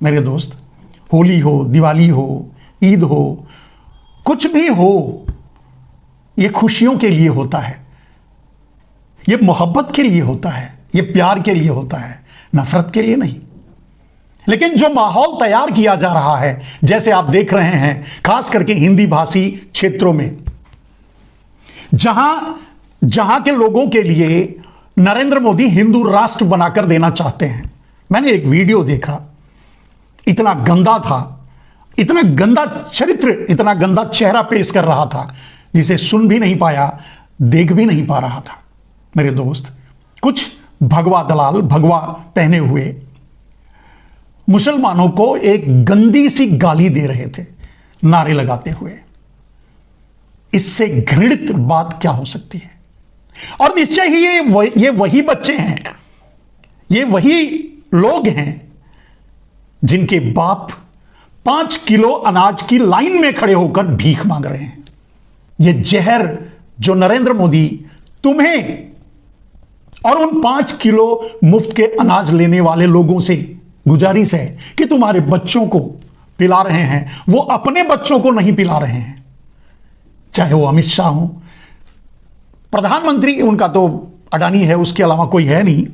मेरे दोस्त, होली हो, दिवाली हो, ईद हो, कुछ भी हो, ये खुशियों के लिए होता है, ये मोहब्बत के लिए होता है, ये प्यार के लिए होता है, नफरत के लिए नहीं। लेकिन जो माहौल तैयार किया जा रहा है, जैसे आप देख रहे हैं, खास करके हिंदी भाषी क्षेत्रों में, जहां के लोगों के लिए नरेंद्र मोदी हिंदू राष्ट्र बनाकर देना चाहते हैं। मैंने एक वीडियो देखा, इतना गंदा था, इतना गंदा चरित्र, इतना गंदा चेहरा पेश कर रहा था, जिसे सुन भी नहीं पाया, देख भी नहीं पा रहा था। मेरे दोस्त, कुछ भगवा दलाल, भगवा पहने हुए मुसलमानों को एक गंदी सी गाली दे रहे थे, नारे लगाते हुए। इससे घृणित बात क्या हो सकती है? और निश्चय ही ये वही बच्चे हैं, ये वही लोग हैं जिनके बाप 5 किलो अनाज की लाइन में खड़े होकर भीख मांग रहे हैं। ये जहर जो नरेंद्र मोदी तुम्हें और उन 5 किलो मुफ्त के अनाज लेने वाले लोगों से गुजारिश है कि तुम्हारे बच्चों को पिला रहे हैं, वो अपने बच्चों को नहीं पिला रहे हैं। चाहे वो अमित शाह हो, प्रधानमंत्री उनका तो अडानी है, उसके अलावा कोई है नहीं,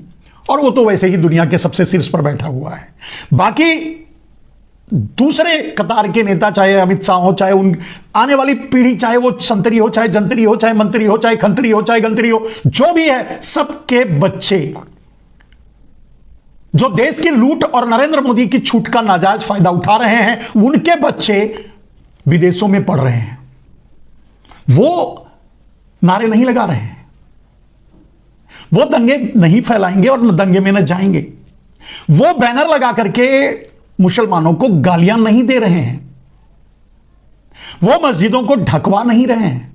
और वो तो वैसे ही दुनिया के सबसे शीर्ष पर बैठा हुआ है। बाकी दूसरे कतार के नेता, चाहे अमित शाह हो, चाहे उन आने वाली पीढ़ी, चाहे वो संतरी हो, चाहे जंतरी हो, चाहे मंत्री हो, चाहे खंतरी हो, चाहे गंतरी हो, जो भी है, सबके बच्चे जो देश की लूट और नरेंद्र मोदी की छूट का नाजायज फायदा उठा रहे हैं, उनके बच्चे विदेशों में पढ़ रहे हैं। वो नारे नहीं लगा रहे हैं, वो दंगे नहीं फैलाएंगे और दंगे में न जाएंगे, वो बैनर लगा करके मुसलमानों को गालियां नहीं दे रहे हैं, वो मस्जिदों को ढकवा नहीं रहे हैं,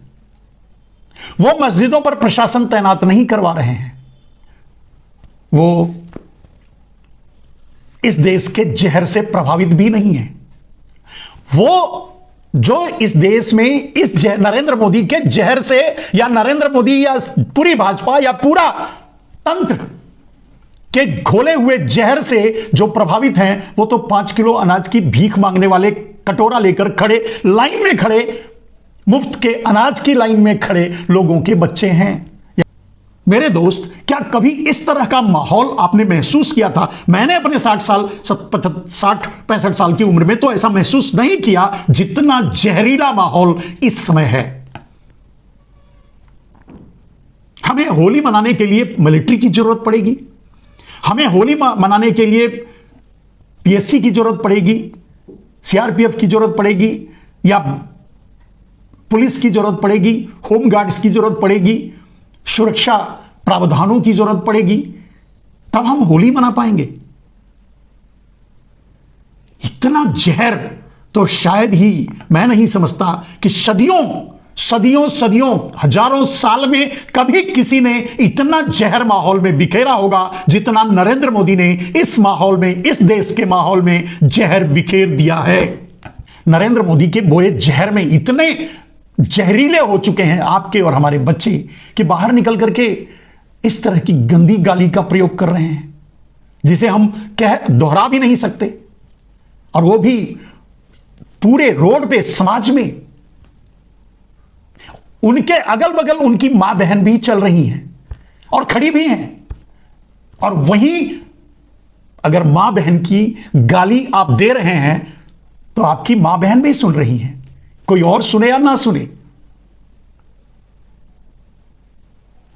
वो मस्जिदों पर प्रशासन तैनात नहीं करवा रहे हैं। वो इस देश के जहर से प्रभावित भी नहीं है। वो जो इस देश में इस नरेंद्र मोदी के जहर से, या नरेंद्र मोदी या पूरी भाजपा या पूरा तंत्र के घोले हुए जहर से जो प्रभावित हैं, वो तो 5 किलो अनाज की भीख मांगने वाले, कटोरा लेकर खड़े, लाइन में खड़े, मुफ्त के अनाज की लाइन में खड़े लोगों के बच्चे हैं। मेरे दोस्त, क्या कभी इस तरह का माहौल आपने महसूस किया था? मैंने अपने 60-65 साल की उम्र में तो ऐसा महसूस नहीं किया जितना जहरीला माहौल इस समय है। हमें होली मनाने के लिए मिलिट्री की जरूरत पड़ेगी, हमें होली मनाने के लिए पीएससी की जरूरत पड़ेगी, सीआरपीएफ की जरूरत पड़ेगी, या पुलिस की जरूरत पड़ेगी, होम गार्ड्स की जरूरत पड़ेगी, सुरक्षा प्रावधानों की जरूरत पड़ेगी, तब हम होली मना पाएंगे। इतना जहर तो शायद ही, मैं नहीं समझता कि सदियों, हजारों साल में कभी किसी ने इतना जहर माहौल में बिखेरा होगा जितना नरेंद्र मोदी ने इस माहौल में, इस देश के माहौल में जहर बिखेर दिया है। नरेंद्र मोदी के बोए जहर में इतने जहरीले हो चुके हैं आपके और हमारे बच्चे कि बाहर निकल करके इस तरह की गंदी गाली का प्रयोग कर रहे हैं, जिसे हम दोहरा भी नहीं सकते, और वो भी पूरे रोड पे, समाज में। उनके अगल बगल उनकी मां बहन भी चल रही हैं और खड़ी भी हैं, और वहीं अगर मां बहन की गाली आप दे रहे हैं तो आपकी मां बहन भी सुन रही हैं, कोई और सुने या ना सुने।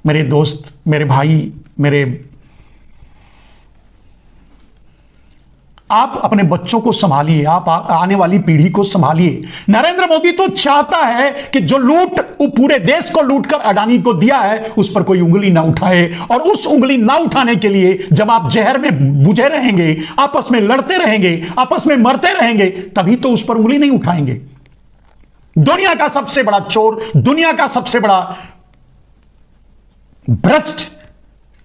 मेरे दोस्त, मेरे भाई, आप अपने बच्चों को संभालिए, आप आने वाली पीढ़ी को संभालिए। नरेंद्र मोदी तो चाहता है कि जो लूट, वो पूरे देश को लूटकर अडानी को दिया है, उस पर कोई उंगली ना उठाए। और उस उंगली ना उठाने के लिए जब आप जहर में बुझे रहेंगे, आपस में लड़ते रहेंगे, आपस में मरते रहेंगे, तभी तो उस पर उंगली नहीं उठाएंगे। दुनिया का सबसे बड़ा चोर, दुनिया का सबसे बड़ा भ्रष्ट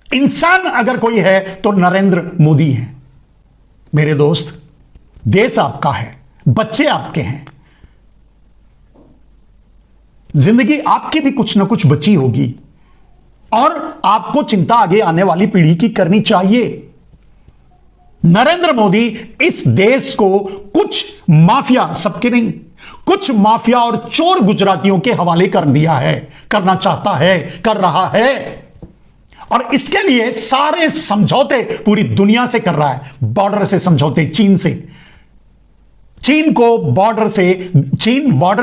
इंसान अगर कोई है तो नरेंद्र मोदी है। मेरे दोस्त, देश आपका है, बच्चे आपके हैं, जिंदगी आपकी भी कुछ ना कुछ बची होगी, और आपको चिंता आगे आने वाली पीढ़ी की करनी चाहिए। नरेंद्र मोदी इस देश को कुछ माफिया, सबके नहीं, कुछ माफिया और चोर गुजरातियों के हवाले कर दिया है, करना चाहता है, कर रहा है। और इसके लिए सारे समझौते पूरी दुनिया से कर रहा है। बॉर्डर से समझौते चीन से, चीन बॉर्डर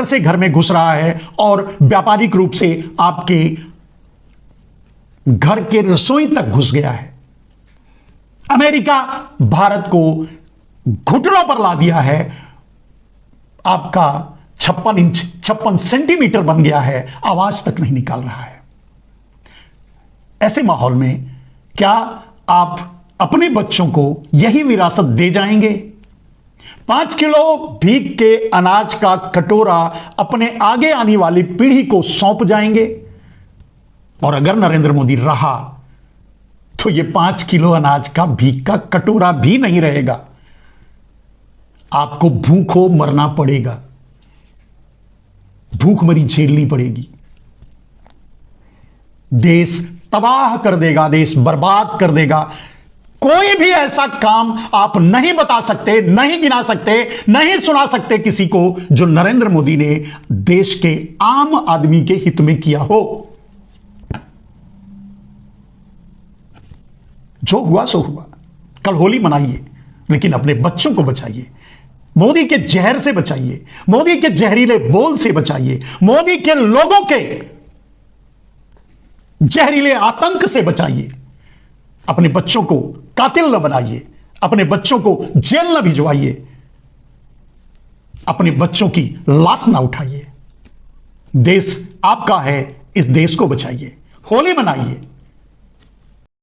से घर में घुस रहा है और व्यापारिक रूप से आपके घर के रसोई तक घुस गया है। अमेरिका भारत को घुटनों पर ला दिया है, आपका 56 सेंटीमीटर बन गया है, आवाज तक नहीं निकाल रहा है। ऐसे माहौल में क्या आप अपने बच्चों को यही विरासत दे जाएंगे? 5 किलो भीख के अनाज का कटोरा अपने आगे आने वाली पीढ़ी को सौंप जाएंगे? और अगर नरेंद्र मोदी रहा तो ये 5 किलो अनाज का भीख का कटोरा भी नहीं रहेगा, आपको भूखों मरना पड़ेगा, भूखमरी झेलनी पड़ेगी। देश तबाह कर देगा, देश बर्बाद कर देगा। कोई भी ऐसा काम आप नहीं बता सकते, नहीं गिना सकते, नहीं सुना सकते किसी को जो नरेंद्र मोदी ने देश के आम आदमी के हित में किया हो। जो हुआ सो हुआ। कल होली मनाइए, लेकिन अपने बच्चों को बचाइए। मोदी के जहर से बचाइए, मोदी के जहरीले बोल से बचाइए, मोदी के लोगों के जहरीले आतंक से बचाइए। अपने बच्चों को कातिल न बनाइए, अपने बच्चों को जेल न भिजवाइए, अपने बच्चों की लाश न उठाइए। देश आपका है, इस देश को बचाइए। होली मनाइए।